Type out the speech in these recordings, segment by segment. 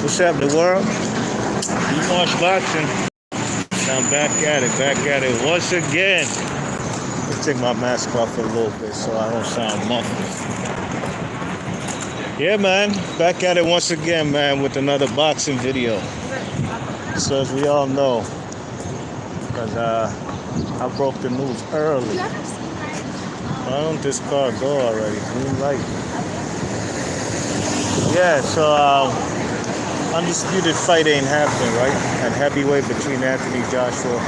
What's up, the world? Marsh Boxing. I'm back at it once again. Let me take my mask off a little bit so I don't sound muffled. Yeah, man, back at it once again, man, with another boxing video. So as we all know, because I broke the news early. Why don't this car go already? Green light. Yeah, so Undisputed fight ain't happening, right? At heavyweight between Anthony Joshua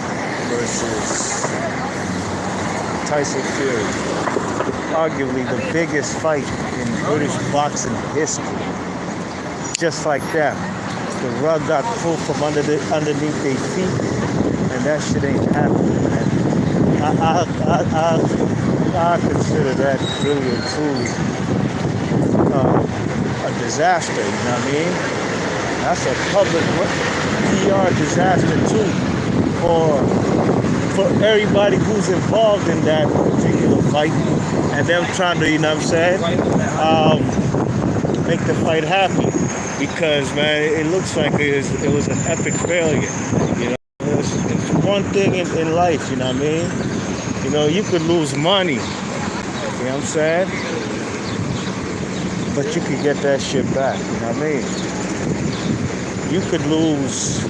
versus Tyson Fury. Arguably the biggest fight in British boxing history. Just like that. The rug got pulled from underneath their feet, and that shit ain't happening, man. I consider that really and truly a disaster, you know what I mean? That's a public PR disaster too for everybody who's involved in that particular fight, and them trying to, you know what I'm saying, make the fight happen. Because, man, it looks like it was an epic failure. You know, it's one thing in life, you know what I mean? You know, you could lose money, you know what I'm saying? But you could get that shit back, you know what I mean? You could lose,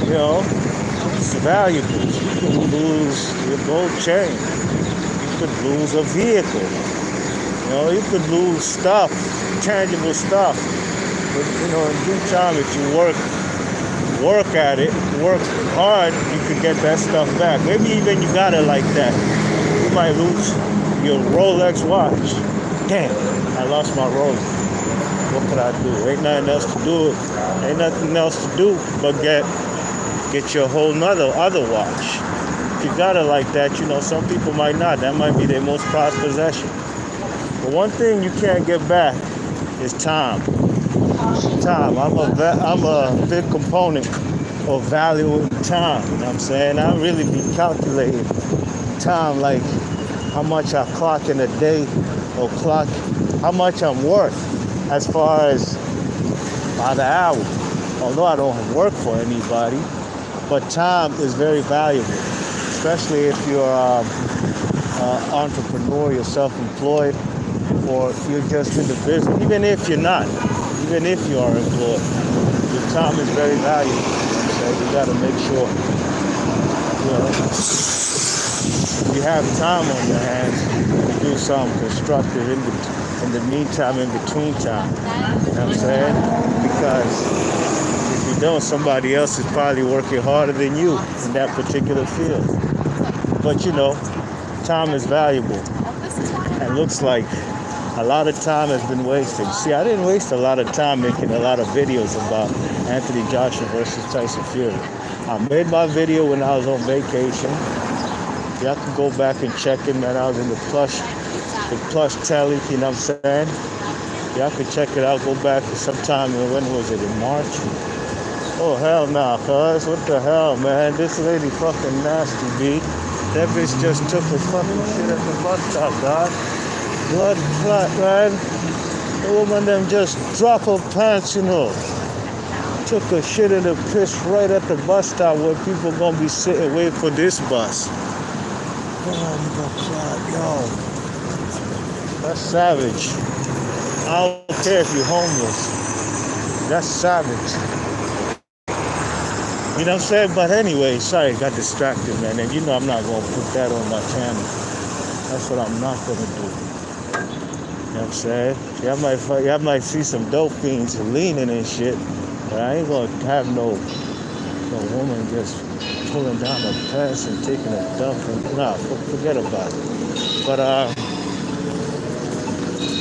you know, valuables. You could lose your gold chain. You could lose a vehicle. You know, you could lose stuff, tangible stuff. But, you know, in due time, if you work at it, work hard, you could get that stuff back. Maybe even you got it like that. You might lose your Rolex watch. Damn, I lost my Rolex. What could I do? Ain't nothing else to do. Ain't nothing else to do but get your whole other watch. If you got it like that, you know, some people might not. That might be their most prized possession. But one thing you can't get back is time. Time. I'm a big component of valuing time. You know what I'm saying? I really be calculating time, like how much I clock in a day, or clock how much I'm worth as far as by the hour. Although I don't work for anybody, but time is very valuable, especially if you're an entrepreneur, you're self-employed, or you're just in the business. Even if you're not, even if you are employed, your time is very valuable. So you got to make sure, you know, you have time on your hands to do something constructive in the meantime, in between time. You know what I'm saying? Because if you don't, somebody else is probably working harder than you in that particular field. But you know, time is valuable. And looks like a lot of time has been wasted. See, I didn't waste a lot of time making a lot of videos about Anthony Joshua versus Tyson Fury. I made my video when I was on vacation. Y'all can go back and check it, man. I was in the plush telly, you know what I'm saying? Y'all can check it out. Go back to sometime, when was it, in March? Oh, hell nah, cuz. What the hell, man? This lady fucking nasty, B. That bitch just took a fucking shit at the bus stop, dog. Blood clot, man. The woman them just dropped her pants, you know. Took a shit and a piss right at the bus stop where people gonna be sitting waiting for this bus. Oh, yo. That's savage. I don't care if you're homeless. That's savage. You know what I'm saying? But anyway, sorry, got distracted, man. And you know I'm not going to put that on my channel. That's what I'm not going to do. You know what I'm saying? Y'all might see some dope fiends leaning and shit. But I ain't going to have no woman just pulling down her pants and taking a dump. Nah, forget about it. But,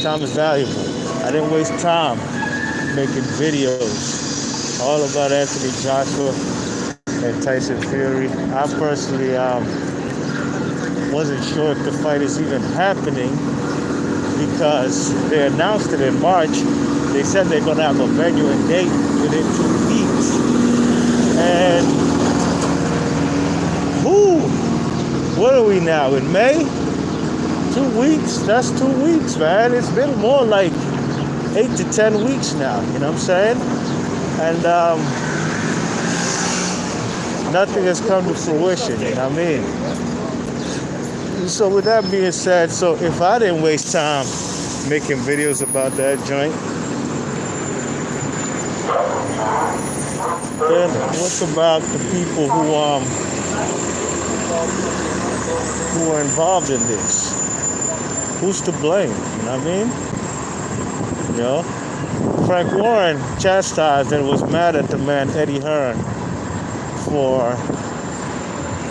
time is valuable. I didn't waste time making videos all about Anthony Joshua and Tyson Fury. I personally wasn't sure if the fight is even happening because they announced it in March. They said they're going to have a venue and date within 2 weeks. And what are we now, in May? 2 weeks? That's 2 weeks, man. It's been more like to 10 weeks now, you know what I'm saying? And nothing has come to fruition, you know what I mean? So with that being said, so if I didn't waste time making videos about that joint, then what's about the people who are involved in this? Who's to blame? You know what I mean? You know, Frank Warren chastised and was mad at the man Eddie Hearn for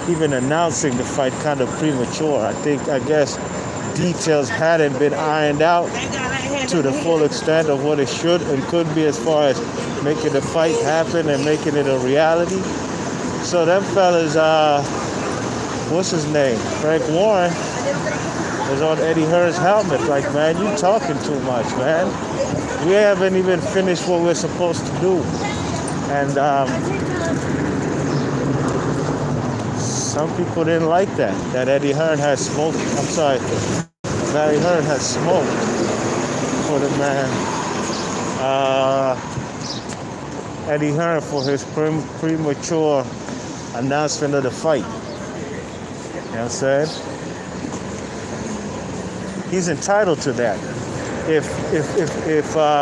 even announcing the fight kind of premature. I guess details hadn't been ironed out to the full extent of what it should and could be as far as making the fight happen and making it a reality. So them fellas, what's his name? Frank Warren was on Eddie Hearn's helmet. Like, man, you talking too much, man. We haven't even finished what we're supposed to do. And some people didn't like that Eddie Hearn had smoked. I'm sorry, Barry Hearn had smoked for the man. Eddie Hearn for his premature announcement of the fight. You know what I'm saying? He's entitled to that. If what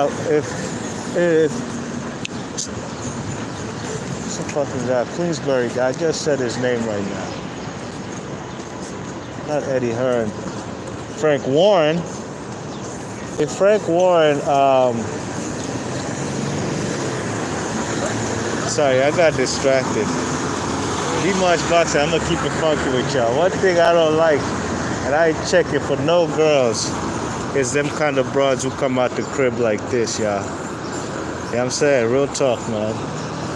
the fuck is that? Queensbury guy. I just said his name right now. Not Eddie Hearn. Frank Warren. If Frank Warren, sorry, I got distracted. D-March Boxing, I'm gonna keep it funky with y'all. One thing I don't like, and I ain't checking for no girls, is them kind of broads who come out the crib like this, y'all. You know what I'm saying? Real talk, man.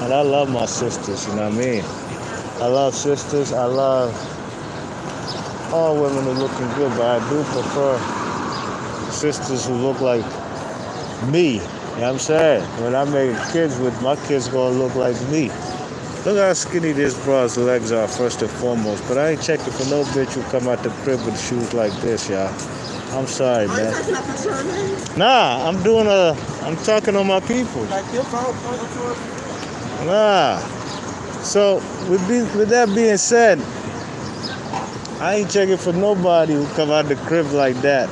And I love my sisters, you know what I mean? I love sisters. I love all women who looking good, but I do prefer sisters who look like me. You know what I'm saying? When I make kids with, my kids gonna look like me. Look how skinny this broad's legs are, first and foremost. But I ain't checking for no bitch who come out the crib with shoes like this, y'all. I'm sorry, man. Nah, I'm talking on my people. Nah. So, with that being said, I ain't checking for nobody who come out the crib like that.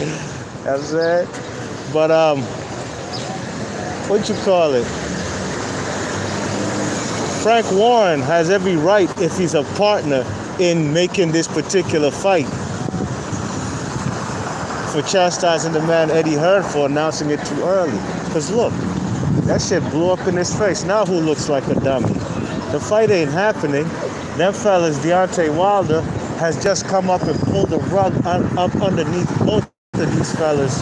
You know what I'm saying? But, what you call it? Frank Warren has every right, if he's a partner in making this particular fight, for chastising the man Eddie Hearn for announcing it too early. Because look, that shit blew up in his face. Now who looks like a dummy? The fight ain't happening. Them fellas, Deontay Wilder, has just come up and pulled the rug up underneath both of these fellas'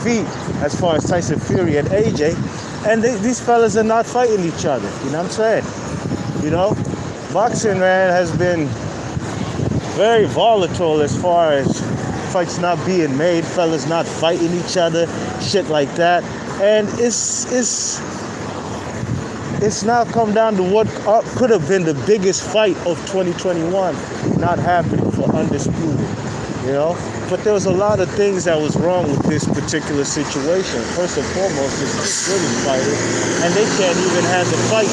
feet as far as Tyson Fury and AJ. And these fellas are not fighting each other. You know what I'm saying? You know? Boxing, man, has been very volatile as far as fights not being made, fellas not fighting each other, shit like that. And it's now come down to what could have been the biggest fight of 2021 not happening for Undisputed, you know? But there was a lot of things that was wrong with this particular situation. First and foremost, it's British fighters, and they can't even have the fight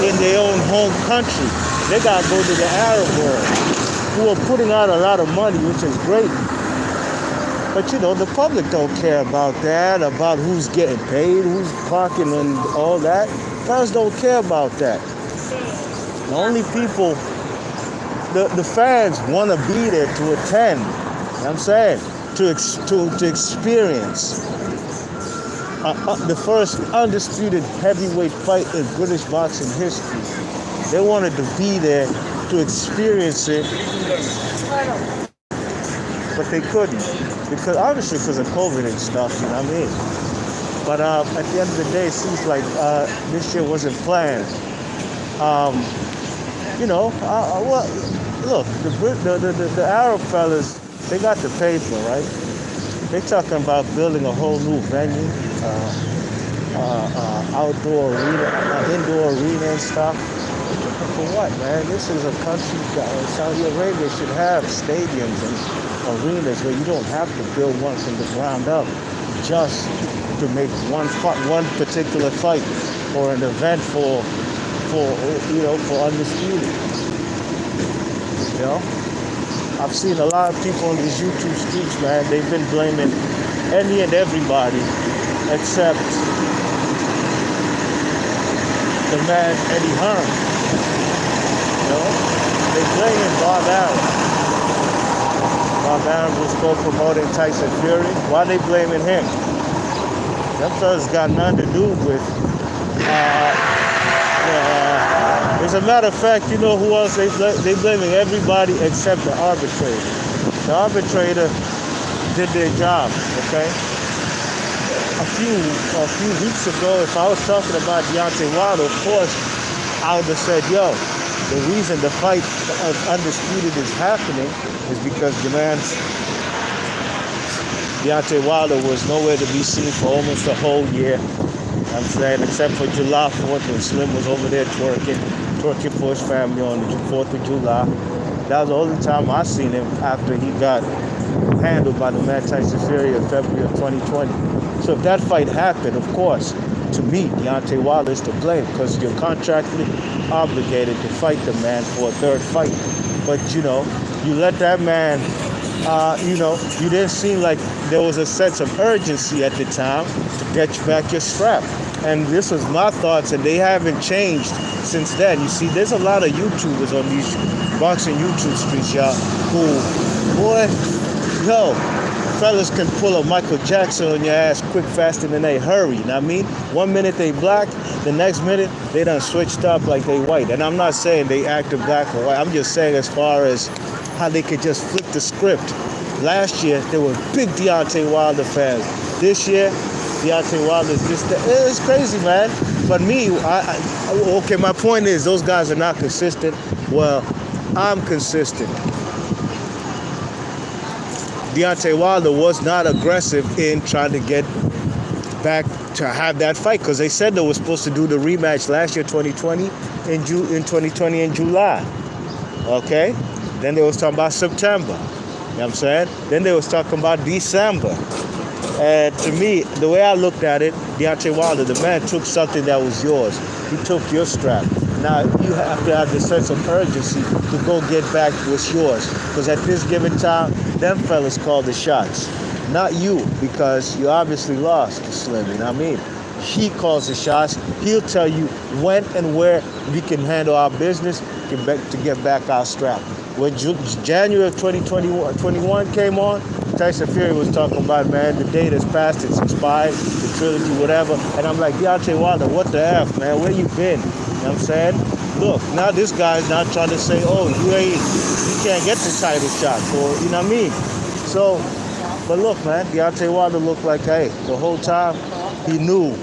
in their own home country. They got to go to the Arab world, who are putting out a lot of money, which is great. But, you know, the public don't care about that, about who's getting paid, who's parking and all that. Fans don't care about that. The only people, the fans want to be there to attend, you know what I'm saying, to experience the first undisputed heavyweight fight in British boxing history. They wanted to be there to experience it, but they couldn't. Because obviously because of COVID and stuff, you know what I mean? But at the end of the day, it seems like this shit wasn't planned. You know, well, look, the Arab fellas, they got the paper, right? They talking about building a whole new venue, outdoor arena, indoor arena and stuff. For what, man? This is a country that Saudi Arabia should have stadiums and arenas where you don't have to build one from the ground up just to make one particular fight or an event for Undisputed. You know, I've seen a lot of people on these YouTube streets, man. They've been blaming any and everybody except the man Eddie Hearn. You know, they blaming Bout. Bout was co-promoting Tyson Fury. Why are they blaming him? That fellas got nothing to do with. As a matter of fact, you know who else they blaming everybody except the arbitrator. The arbitrator did their job, okay? A few weeks ago, if I was talking about Deontay Wilder, of course, I would have said, yo, the reason the fight of Undisputed is happening is because the man's Deontay Wilder was nowhere to be seen for almost a whole year. I'm saying, except for July 4th when Slim was over there twerking for his family on the 4th of July. That was the only time I seen him after he got handled by the man Tyson Fury in February of 2020. So if that fight happened, of course, to me, Deontay Wilder is to blame because you're contractually obligated to fight the man for a third fight. But, you know, you let that man, you didn't seem like there was a sense of urgency at the time to get you back your strap. And this was my thoughts, and they haven't changed since then. You see, there's a lot of YouTubers on these boxing YouTube streets, y'all, who, fellas can pull a Michael Jackson on your ass quick, fast, and in a hurry. You know what I mean? 1 minute they black, the next minute they done switched up like they white. And I'm not saying they acted black or white. I'm just saying as far as how they could just flip the script. Last year, there were big Deontay Wilder fans. This year, Deontay Wilder is just, it's crazy, man. But me, okay, my point is those guys are not consistent. Well, I'm consistent. Deontay Wilder was not aggressive in trying to get back to have that fight because they said they were supposed to do the rematch last year, 2020, in 2020 in July. Okay? Then they was talking about September. You know what I'm saying? Then they was talking about December. And to me, the way I looked at it, Deontay Wilder, the man took something that was yours. He took your strap. Now, you have to have the sense of urgency to go get back what's yours. Because at this given time, them fellas call the shots. Not you, because you obviously lost to Slim, you know what I mean? He calls the shots. He'll tell you when and where we can handle our business to get back our strap. When January of 2021 came on, Tyson Fury was talking about, man, the date has passed, it's expired, the trilogy, whatever. And I'm like, Deontay Wilder, what the F, man? Where you been? You know what I'm saying? Look, now this guy's not trying to say, oh, you can't get the title shot, or, you know what I mean? So, but look, man, Deontay Wilder looked like, hey, the whole time he knew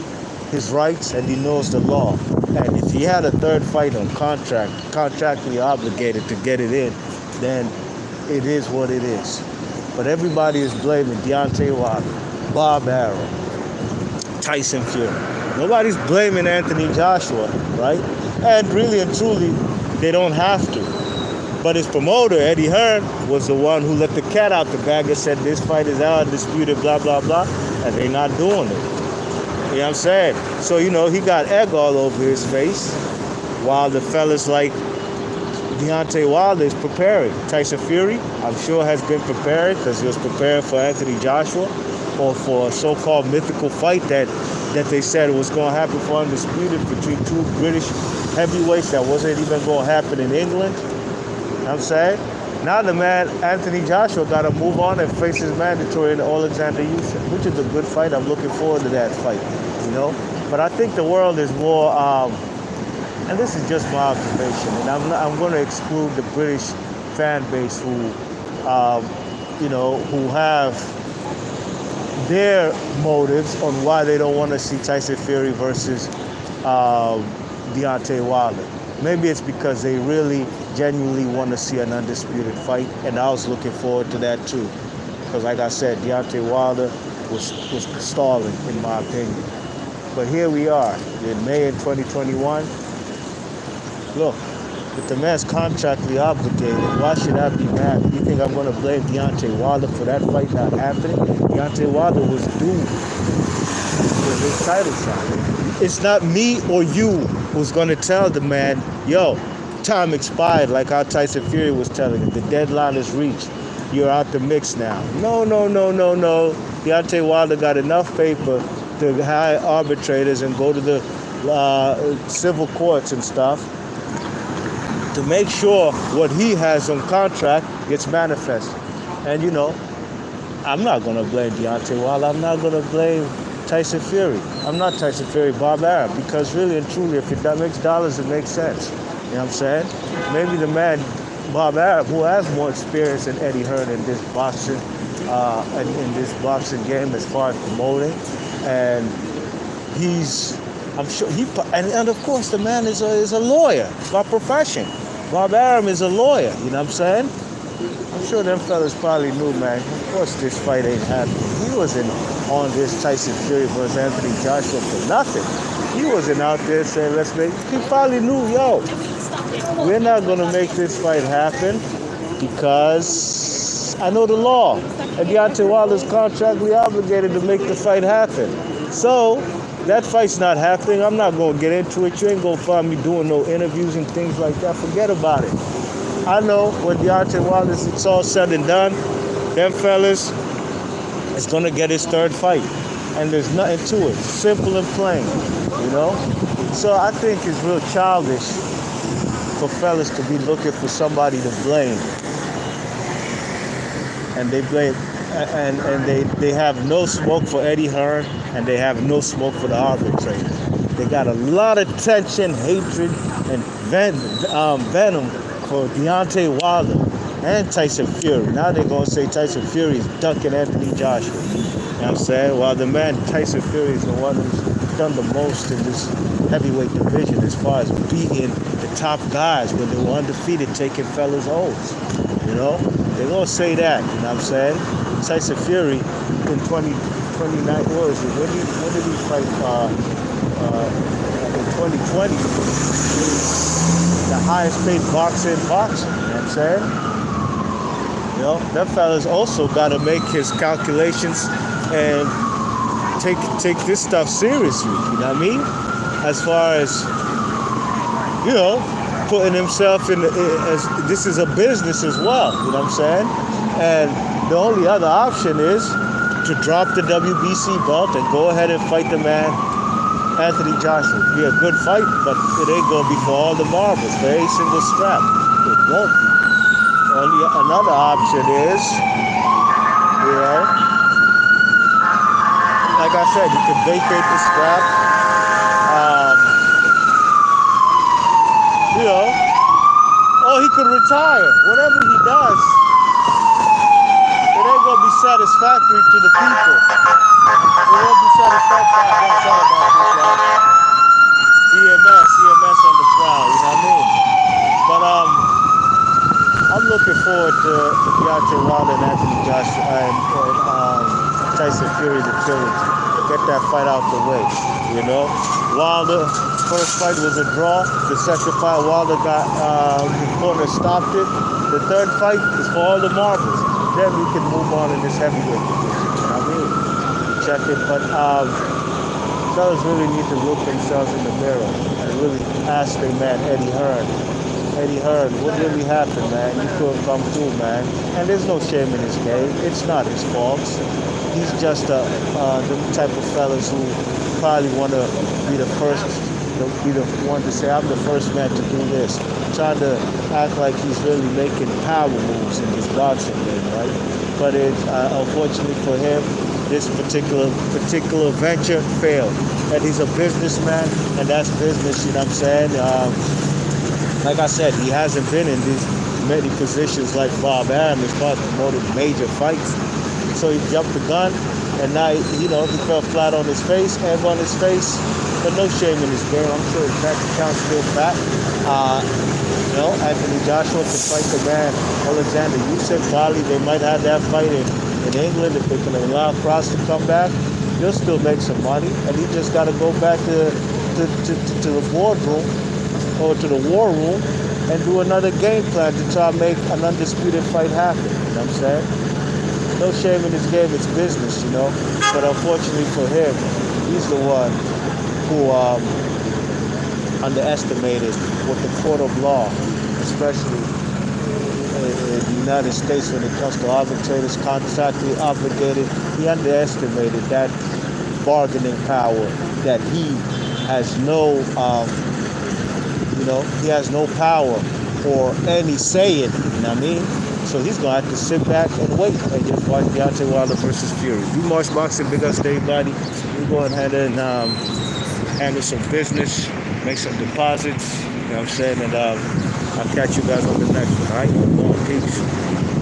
his rights and he knows the law. And if he had a third fight on contractually obligated to get it in, then it is what it is. But everybody is blaming Deontay Wilder, Bob Arum, Tyson Fury. Nobody's blaming Anthony Joshua, right? And really and truly, they don't have to. But his promoter, Eddie Hearn, was the one who let the cat out the bag and said this fight is undisputed, blah, blah, blah, and they're not doing it. You know what I'm saying? So, you know, he got egg all over his face while the fellas like Deontay Wilder is preparing. Tyson Fury, I'm sure, has been preparing because he was preparing for Anthony Joshua or for a so-called mythical fight that they said was going to happen for Undisputed between two British heavyweights that wasn't even going to happen in England. You know what I'm saying? Now the man, Anthony Joshua, got to move on and face his mandatory in Alexander Usyk, which is a good fight. I'm looking forward to that fight, you know. But I think the world is more, and this is just my observation, and I'm going to exclude the British fan base who, who have their motives on why they don't want to see Tyson Fury versus Deontay Wilder. Maybe it's because they really genuinely want to see an undisputed fight, and I was looking forward to that too. Because like I said, Deontay Wilder was stalling, in my opinion. But here we are, in May of 2021. Look, if the man's contractually obligated, why should I be mad? You think I'm going to blame Deontay Wilder for that fight not happening? Deontay Wilder was due. for this title shot. It's not me or you who's going to tell the man, yo, time expired, like how Tyson Fury was telling him. The deadline is reached. You're out the mix now. No. Deontay Wilder got enough paper to hire arbitrators and go to the civil courts and stuff to make sure what he has on contract gets manifested. And, I'm not going to blame Deontay Wilder. I'm not going to blame Tyson Fury. I'm not Tyson Fury, Bob Arum, because really and truly, if that makes dollars, it makes sense. You know what I'm saying? Maybe the man, Bob Arum, who has more experience than Eddie Hearn in this boxing game as far as promoting, and I'm sure and of course the man is a lawyer by profession. Bob Arum is a lawyer, you know what I'm saying? I'm sure them fellas probably knew, man. Of course this fight ain't happening. He wasn't on this Tyson Fury versus Anthony Joshua for nothing. He wasn't out there saying, he probably knew, yo, we're not going to make this fight happen because I know the law. And Deontay Wilder's contractually obligated to make the fight happen. So that fight's not happening. I'm not going to get into it. You ain't going to find me doing no interviews and things like that. Forget about it. I know when Deontay Wilder, it's all said and done, them fellas is going to get his third fight. And there's nothing to it. Simple and plain, So I think it's real childish for fellas to be looking for somebody to blame. And they blame, and they have no smoke for Eddie Hearn, and they have no smoke for the arbitrator. They got a lot of tension, hatred, and venom for Deontay Wilder and Tyson Fury. Now they're going to say Tyson Fury is ducking Anthony Joshua. You know what I'm saying? While the man Tyson Fury is the one who's done the most in this heavyweight division as far as beating the top guys when they were undefeated, taking fellas' holds. They're going to say that, you know what I'm saying? Tyson Fury in 2019, what was it? When did he fight? In 2020, the highest paid boxer in boxing, you know what I'm saying? That fella's also got to make his calculations and take this stuff seriously, you know what I mean? As far as, putting himself in, as this is a business as well, you know what I'm saying? And the only other option is to drop the WBC belt and go ahead and fight the man, Anthony Joshua. It'll be a good fight, but it ain't going to be for all the marbles, for every single strap. It won't be. Only another option is, like I said, you can vacate the strap. Or he could retire. Whatever he does, it ain't going to be satisfactory to the people. It won't be satisfactory. I'm sorry about this, y'all. CMS on the prowl, you know what I mean? But I'm looking forward to Deontay Wilder and Anthony Joshua and Tyson Fury, the trilogy. Get that fight out the way, Wilder, first fight was a draw. The second fight, Wilder got the corner stopped it. The third fight is for all the marbles. Then we can move on in this heavyweight division. You know what I mean? Check it. But fellas really need to look themselves in the mirror and really ask their man Eddie Hearn. Eddie Hearn, what really happened, man? You couldn't come through, man. And there's no shame in his game. It's not his fault. He's just the type of fellas who probably want to be the first, be the one to say, I'm the first man to do this. Trying to act like he's really making power moves in this boxing game, right? But unfortunately for him, this particular venture failed. And he's a businessman, and that's business, you know what I'm saying? Like I said, he hasn't been in these many positions like Bob Arum as far as promoting major fights. So he jumped the gun, and now, he fell flat on his face, and on his face, but no shame in his game. I'm sure his bank account's still fat. Anthony Joshua can fight the man, Alexander Usyk. Probably they might have that fight in England if they can allow Cross to come back. He'll still make some money, and he just got to go back to the boardroom or to the war room and do another game plan to try to make an undisputed fight happen. You know what I'm saying? no shame in this game. It's business, you know. But unfortunately for him, he's the one who underestimated what the court of law, especially in the United States when it comes to arbitrators, contractually obligated, he underestimated that bargaining power, that he has no, he has no power or any say in it, you know what I mean? So he's going to have to sit back and wait and just watch Deontay Wilder versus Fury. You March Boxing, big ups to everybody. We're going ahead and handle some business, make some deposits, you know what I'm saying? And I'll catch you guys on the next one, all right? Peace.